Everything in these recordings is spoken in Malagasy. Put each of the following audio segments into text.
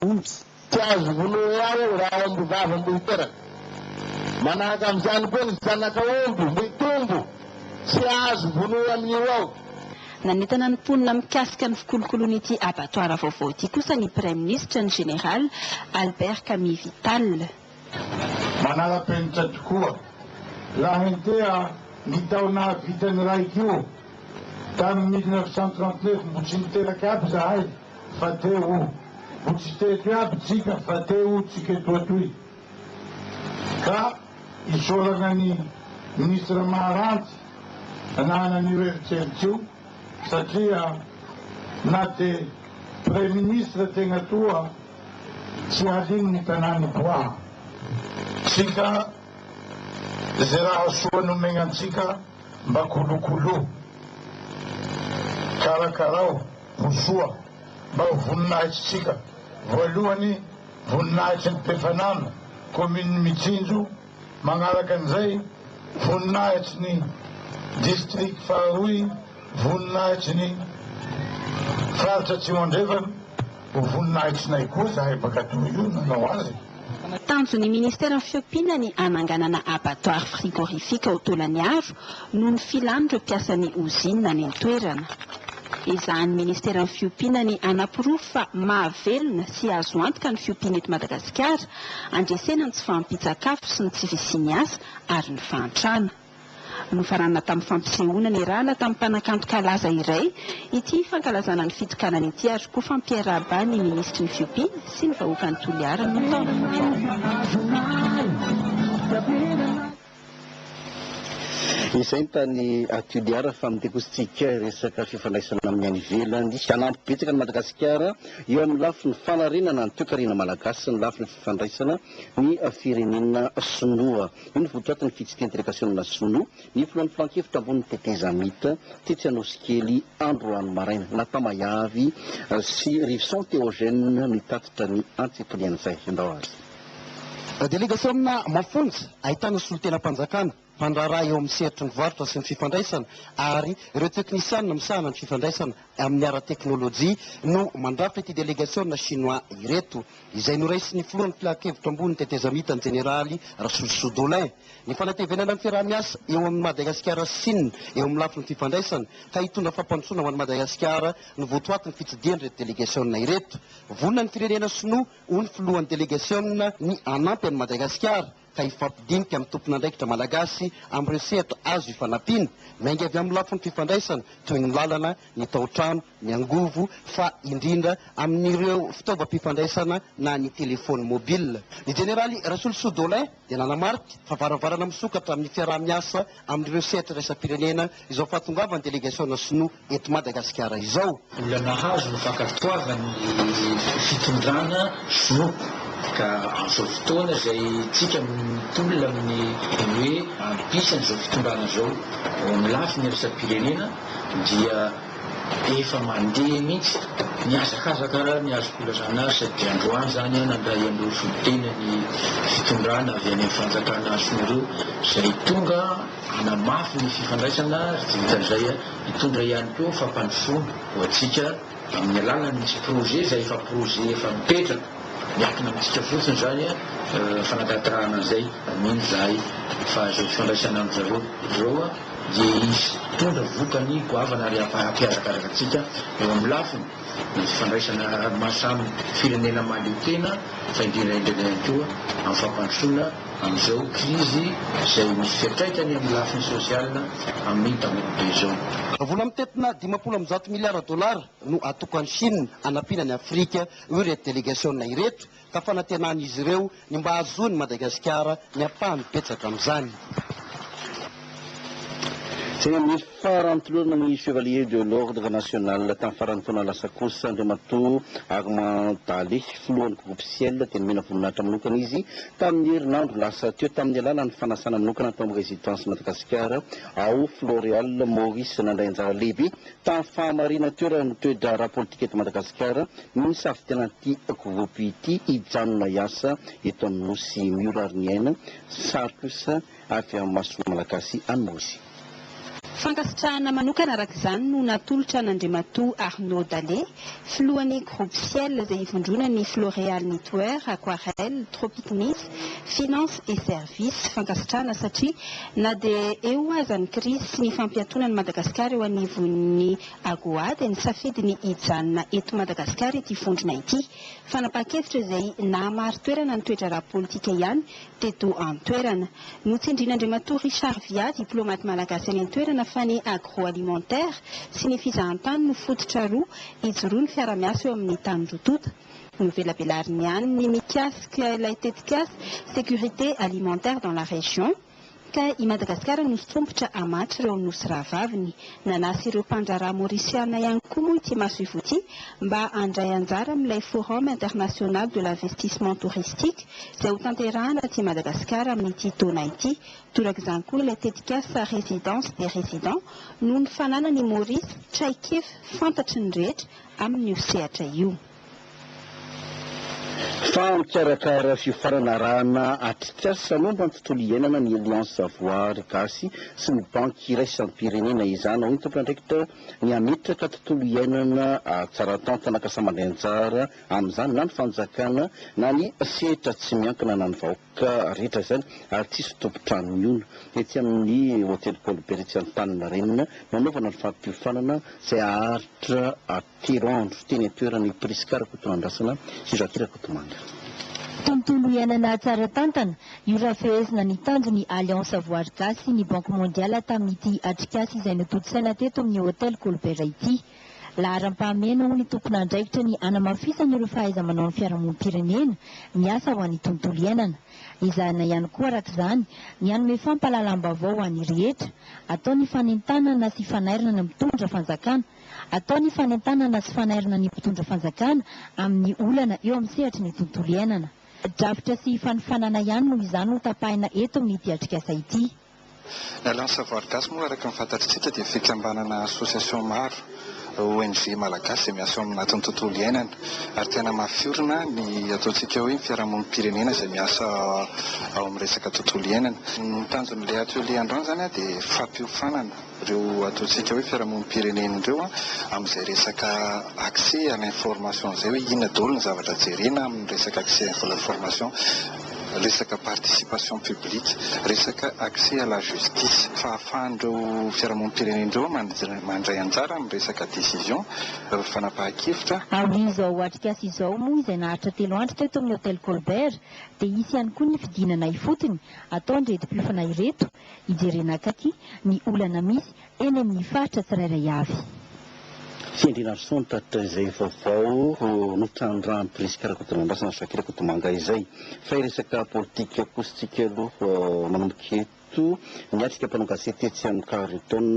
omby tsy azo vonoa ihany raha omby vavy mboy teraka. Manahaka amin'izany koa ny zanaka omby mboy tombo tsy azo vonoa amin'io ao. Nanentana ny mponina mikasika ny fikolokoloan'ity abattoir vaovao ity kosa ny Premier ministre ny général Albert Camille Vital. Manara-penitra tokoa raha hentea ny taona vitany raiky io tamin'ny 1939 mbo tsy niteraka aby zahay fa teo mbo tsy teko aby tsika fa teo tsika etoatoy ka isorana ny ministra Maharanty ananan'io eritseritsy io satria na te Premier ministre tegna toa tsy aliny ny tanàny bois tsika zay raha soa nomegnantsika mba kolokolo karakarao ho soa mba ho voninahitsitsika. Voalohany voninahitsy ny Pefanana commune Mitsinjo, magnaraka an'izay voninahitsy ny district faharoy, voninahitsy ny faritra Tsimondrevana, ho voninahitsinay koa zahay baka toy io nanao azy. Tanjon'ny ministera fiompiana ny ananganana abattoir frigorifique ao Tolaniaro noho ny filan'ireo mpiasan'ny uzine any an-toerana. Izahan'ny ministera fiompiana ny anapirofo fa mahavelona sy azo antoka ny fiompiana eto Madagasikara andresena ny tsy fahampitsakafo sy ny tsy fisiany asa ary ny fahantrana. Nofarana tamin'ny fampisehoana ny rana tamin'ny mpanakanto kalaza iray ity fankalazana ny fitokanana ity ary koa fampiarahaba ny ministry ny fiompiana sy ny vahoaka ny Toliara no taona. Izay tany Toliara fa midekositsika resaka fifandraisana amin'ny any ivelany anampy betsaka ny Madagasikara eo amin'ny lafiny fanarenana ny toekarena malagasy ny lafiny fifandraisana ny firenena sinoa. Io ny votoatin'ny fitsiteny délégation sinoa ny filohan'ny filan-kevitra ambony teteza mita Tetsianosikely Androany Maraina Natamayavy sy Rivson Théogène mitatitra ny antsipolian'izay indao azy. Délégation mafonja ahitana solon-tena-mpanjakana mpandraraha eo amin'ny sehatry ny varotra sy ny fifandraisana ary ireo teknisianina misahana ny fifandraisana amin'ny ara-teknôlôjia no mandrafitra ity délégation chinois ireto izay noraisy ny filohan'ny filan-kevitra ambony teteza mita ny généraly Rassoul Soudolin. Ny fanatevenana ny fiaraha-miasa eo amin'ny Madagasikara Sine eo amin'ny lafiny fifandraisana ka hitondra fampandrosoana ho an'ny Madagasikara ny votoatin'ny fitsidiany ireto délégation ireto. Vonona ny firenena sinoa ho ny filohan'ny délégation ny anampy an'ny Madagasikara ka ifampidinika amin'ny tompon'andraikitra malagasy amin'ireo sehatra azo ifanampiana maingy avy amin'ny lafiny fifandraisana toy ny lalana, ny tao-trano, ny angovo fa indrindra amin'ireo fitaovam-pifandraisana na ny telefôny mobile. Ny généraly Rassoul Soudolin dia nanamarika fa varavarana misokatra amin'ny fiaraha-miasa amin'ireo sehatra raisam-pirenena izao fahatongavany délégation sinoa eto Madagasikara izao. Olona nahazo ny fankatoavany fitondrana sinoa ka amin'izao fotoana izay tsika mitolona amin'ny hoe ampisany izao fitondrana izao ao amin'ny lafiny raisam-pirenena dia efa mandeha mihitsy miazakazaka ny azoko lazana sady androany zany nandray an'ireo solotena ny fitondrana avy any amin'ny fanjakana sinoareo izay tonga hanamafy ny fifandraisana vitan'izay hitondra ihany koa fampandrosoana ho antsika amin'ny alalany misy projet izay efa projet efa mipetraka miakina amintsika fotsiny zany fanatatrahana an'izay mino zahay fa zao fifandraisana amin'izareo zao dia izy tondra vokany goavana ary hampiazakarazaka antsika eo amin'ny lafiny ny fifandraisana mahasamy firenena malio tena fa indrindraindrina ihany koa amin'ny fampandrosoana amin'izao krizy izay misy fiatraikany amin'ny lafiny sosialina amin'ny tamorabe izao. Vola mitetina 500 miliara dolara no atokany Chine anampiana ny Afrika io ireto délégation ireto ka fanantenan'izy ireo ny mba ahazoany Madagasikara ny ampahany betsaka amin'izany. Segny amin'ny farantolona amin'ny chevalier de l'ordre national tamin'ny farany taona lasa kosa Andriamatoa Armand Daly filohan'ny groupe Ciel tena mena voninahitra manokana izy tamin'ny herinandro lasa teo tamin'ny alalany fanasana manokana tao amin'ny résidence Madagasikara ao Floréal Maurice nandray anjara lehibe tamin'ny fahamarina toerana toe-draharaha politika eto Madagasikara ny safitenan'ity groupe ity hijanona iasa eto amin'ny nosy miorariniaina sary kosa avy amin'ny maso malagasy any Maurice. Fankasitrahana manokana araka izany no natolotra n'Andriamatoa Arnaud Dalé, filohan'ny groupe Ciel izay ivondrona ny Floréal Knitwear, Aquarelle, Tropique Nice, Finance et Services. Fankasitrahana satria na dia eo aza ny crise sy ny fampiantonan'i Madagasikara eo anivon'ny AGOA dia nisafidy ny hijanona eto Madagasikara ity vondrona ity. Fanapahan-kevitra izay nahamary toerana ny toedrara politika ihany teto an-toerana. Notsindrin'Andriamatoa Richard Via, diplomate malagasy any an-toerana fa ny agroalimentaire sy ny fizahantany no fototra roa ijoroany fiara-miasa eo amin'ny tany rotota. Novelabelariny ihany ny mikasika ilay tetikasa sécurité alimentaire dans la région ka i Madagasikara no sompotra amatry ireo nosy rahavaviny. Nanasy ireo mpandraraha maorisiana ihany koa moa ity maso ivoti mba handray anjara amin'ilay forum international de l'investissement touristique izay ho tanterahana aty Madagasikara amin'ity taona ity. Toraka izany koa ilay tetikasa résidence des résidents no ny fananany Maurice traikefa fantatry ny rehetra amin'io sehatra io. Fa mikarakara fifarana rana atrikasa momba ny tontolo iainana ny Alliance Savoir gasy sy ny banky iraisampirenena izany ao ny tompon'andraikitra ny ametraka tontolo iainana tsara tantana kasamandrainjara amin'izany na ny fanjakana na ny sehatra tsy miankina na ny vahoaka rehetra izany ary tsisy tompotrano miona. Ety amin'ny hôtely Colbert etsy Antaninarenina nanaovana ny fampiofanana izay aharitra telo andro teny toerany Priskara Kotoandrasana sy Zakira Kotomanga. Tontolo iainana tsara tantana io rafehezina ny tanjony Alliance Savoir gasy ny Banque mondiale tamin'ity atrikasa izay nototsaina teto amin'ny hôtely Colbert ity. Laharam-pahamena ho ny tompon'andraikitra ny anamafisana ireo fahaiza-manao ny fiarahamonim-pirenena miasa ho an'ny tontolo iainana. Izana ihany koa araka izany ny anome fampahalalam-baovao ho an'ny rehetra, atao ny fanentanana sy fanairana ny mpitondra fanjakana, atao ny fanentanana sy fanairana ny mpitondra fanjakana amin'ny olana eo amin'ny sehatra ny tontolo iainana. Drafitra sy fanifanana ihany noho izany ho tapahina eto amin'ity atrikasa ity. Ny Alliance Savoir gasy moa araka ny fantatritsika dia fikambanana association maro ONG malagasy miasa ao anatin'ny tontolo iainana ary tena mafiorina ny ataontsika hoe fiarahamonim-pirenena izay miasa ao amin'ny resaka tontolo iainana. Ny tanjon'ilay atelier androany zany dia fampiofanana ireo ataontsika hoe fiarahamonim-pirenena ireo amin'izay resaka accès à l'information izay hoe inona daholo ny zavatra jerena amin'ny resaka accès à l'information, resaka participation publique, resaka accès à la justice. Fahafahan'ireo fiarahamonim-pirenen'ireo mandray anjara amin'ny resaka décision fanapahan-kevitra. Amin'izao atrikasa izao moa izay naharitra telo andro teto amin'ny hôtely Colbert dia isy ihany koa ny fidinana ifotony atao andredi-piofana ireto hijerena akaty ny olana misy eny amin'ny faritra tsirairay avy. Fiandrina sontatitra izay vaovao notandràny Priskara Kotoandrasana sy Zakira Kotomanga izay fa resaka politika kositsika aloha manomboka eto niatrika mpanao gazety etsy amin'ny Carleton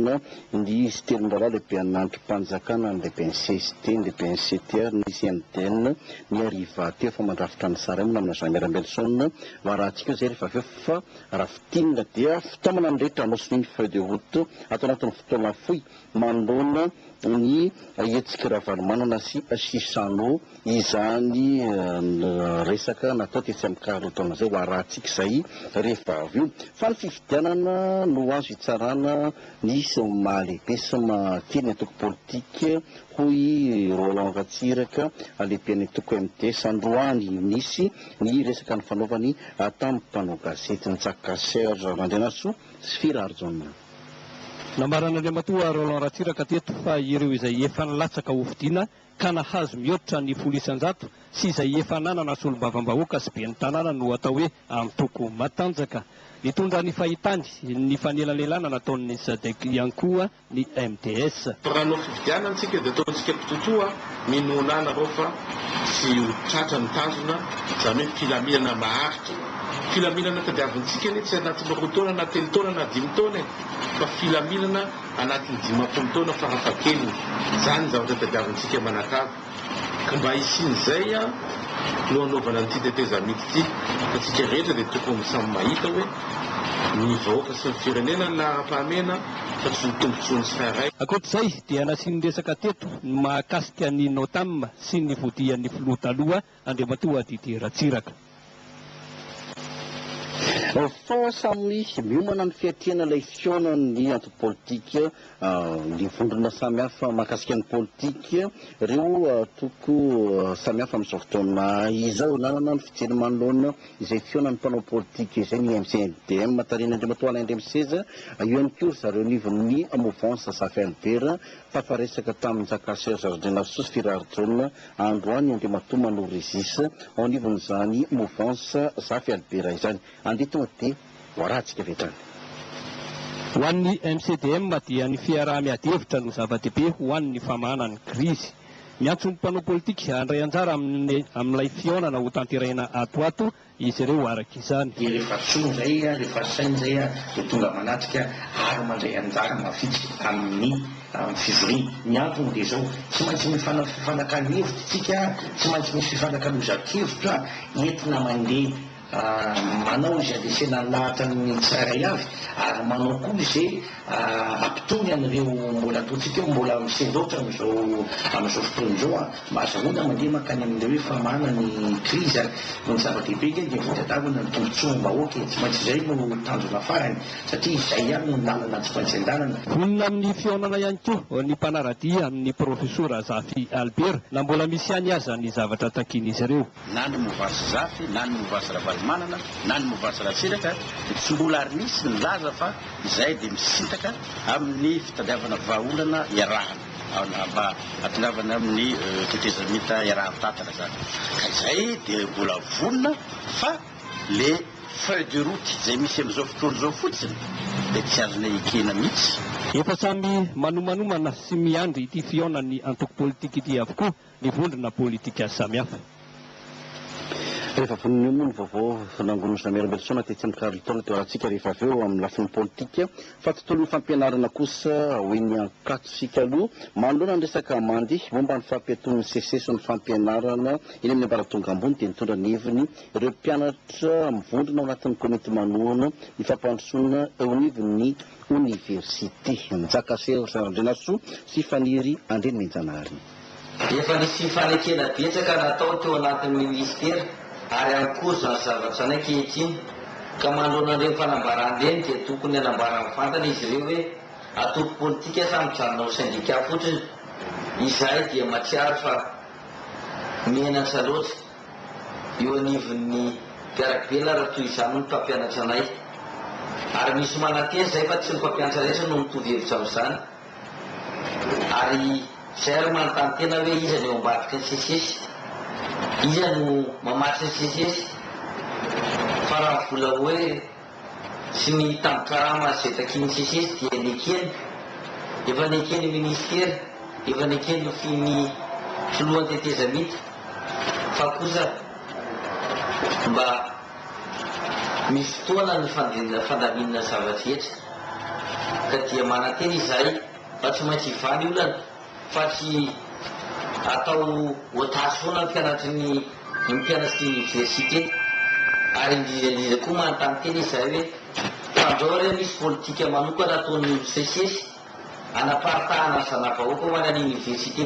ny Stelindara lehibe an'andro mpanjakana ny lehibe ny CST ny lehibe ny CTR ny CNTN ny Arriva teo fa mandrafitra ny sara amina amina Jean Mirambelisson varantsika izay rehefa aveo fa raha fitinina dia fitamana ny rehetra anosony feuille de route atao anatin'ny fotoana fohy manoloana ny hetsika ravanomanana sy sisano izany resaka natao tetsy amin'ny Carleton izay ho arahantsika izay rehefa avy io fa ny fifidianana no azo hitsarana nisy mahalehibe sy mateny atoko politika hoy Roland Ratsiraka lehibe ny atoko MTS Androany nisy ny resaka ny fanaovany tamin'ny mpanao gazety ny Tsaka Serge Mandrenaso sy Firarjona. Namarana Andriamatoa Roland Ratsiraka teto fa ireo izay efa nilatsaka ho fidiana ka nahazo mihoatra ny folo isan-jato sy izay efa nanana solombavam-bahoaka sy be ny tanàna no atao hoe antoko matanjaka. Nitondra ny fahitany ny fanelanelana nataon'ny SADC ihany koa ny MTS. Ranao fifidiana antsika dia ataontsika mpitotoa minonana rao fa sy tratra ny tanjona izany hoe filaminana maharitra. Filaminana tadiavintsika ny tsy anatin'ny roa taona na telo taona na dimy taona fa filaminana anatin'ny dimampolo taona farafahakeliny. Izany zavatra tadiavintsika manakava. Ka mba isin'izay no anaovana an'ity tetezamity ity atsika rehetra dia tokony samy mahita hoe ny vahoaka sy ny firenena ny laharam-pahamena fa tsy ny tombontsoany sy faharay. Ankoatr'izay dia nasiany resaka teto mahakasika ny NOTAM sy ny vodian'ny filoha taloha Andriamatoa Didier Ratsiraka. fa samy miomana ny fiatriana ilay fionan'ny antopolitika ny vondrona samihafa mahakasika ny politika ireo toko samihafa amin'izao fotoana izao nanana ny fijery manoloana izay fiona ny mpanao politika izay ny MCDM Matarina Andriamatoa Alain Ndremiseza io ihany koa zareo nivon'ny mouvance Zafy Albert tafaresaka tamin'ny Zakasy Zardina Sosy Firardrona androany Andriamatoa Manao Régis ao anivon'izany mouvance Zafy Albert izany andito ty voaratsika vetany. Ho an'ny MCDM dia ny fiaraha-miadevitra no zava-dehibe ho an'ny famahanany krizy. Miantso ny mpanao politika handray anjara amin'ilay fionana ho tanterahina ato izy ireo araka izany. Rehefa tsoa zay rehefa sainy zay dia tonga manatrika ary mandray anjara mafitsy amin'ny fivoriana. Ny antony dia zao tsy maintsy mifanakalo-hevitra tsika, tsy maintsy misy fifanakalo-zakevitra entina mandeha manao izay adesena ny lahatra ny tsiray avy ary manao koa izay ampitony an'ireo mbola ataontsika eo mbola misendoatra amin'izao fotoana izao mba azahoana mandeha makany amin'ireo hoe famahana ny krizy no ny zava-dehibe kely dia fotadiavana ny tombontsoa ny vahoaka tsy maintsy izay no tanjona farany satria izay ihany no lalana tsy maintsy an-dalana. Vonona amin'ny fionana ihany koa ny mpanaradia amin'ny profesora Zafy Albert na mbola misy any aza ny zavatra takin'izy ireo. Na ny mouvance Zafy na ny mouvance Ravalomanana na ny mouvance Ratsiraka tsy mbola ary misy ny laza fa izay dia misintaka amin'ny fitadiavana vahaolana iarahana mba atongavana amin'ny tetezamita iarahan-tantana zany. Ka izay dia mbola vonona fa le feuille de route izay misy amin'izao fotoana izao fotsiny dia tsy azona ekena mihitsy. Efa samy manomanomana sy miandry ity fionan'ny antoko politika ity avokoa ny vondrona politika samihafa. Rehefa voniny vaovao nangonona Samerabelsona tetsy amin'ny Carlton teo aratsika rehefa avy eo amin'ny lafiny politika fa tontolo ny fampianarana kosa hoeny ankatosika aloha manoloana ny resaka mandy momba ny fampiaton'ny CC sy ny fampianarana eny amin'ny ambaratonga ambony dia nitondra ny heviny ireo mpianatra mivondrona ao anatin'ny komity manohana ny fampandrosoana eo anivon'ny université Njakasera Sandrinasoa sy Faniry Andreny Menjanary. Efa nisy fanekena betsaka natao teo anatin'ny ministera ary ankoza zavatra anankehitriny ka manoloana ireo fanambarandreny dia tokony hanambarany fantana izy ireo hoe atoko politika sa mijanona syndika fotsiny izay dia matsiaro fa menatra loatra eo anivon'ny mpiarabela raha toy izany ny mpampianatra anay ary misy mananteny zay fa tsy ny mpampianatra rehetra no mitovy hevitra amin'izany ary zay ary manontany tena hoe iza ny eo ambadiky ny sesesy iza no mamatsy ny sesesy fa raha vola hoe sy ny tambikarama zay takiny sesesy dia nekeny efa nekeny ministera efa nekeny no finy filohan'ny tetezamita fa kosa mba misy fotoana ny fandaminana zava-drehetra ka dia mananteny izay fa tsy maintsy hivaly olana fa tsy atao otasy foana ny mpianatry ny mpianatry ny université ary indrindra koa manontany teny izay hoe fandrao re misy politika manokana ataon'ny sesesy anaparitahana ny zanavahoaka ho any université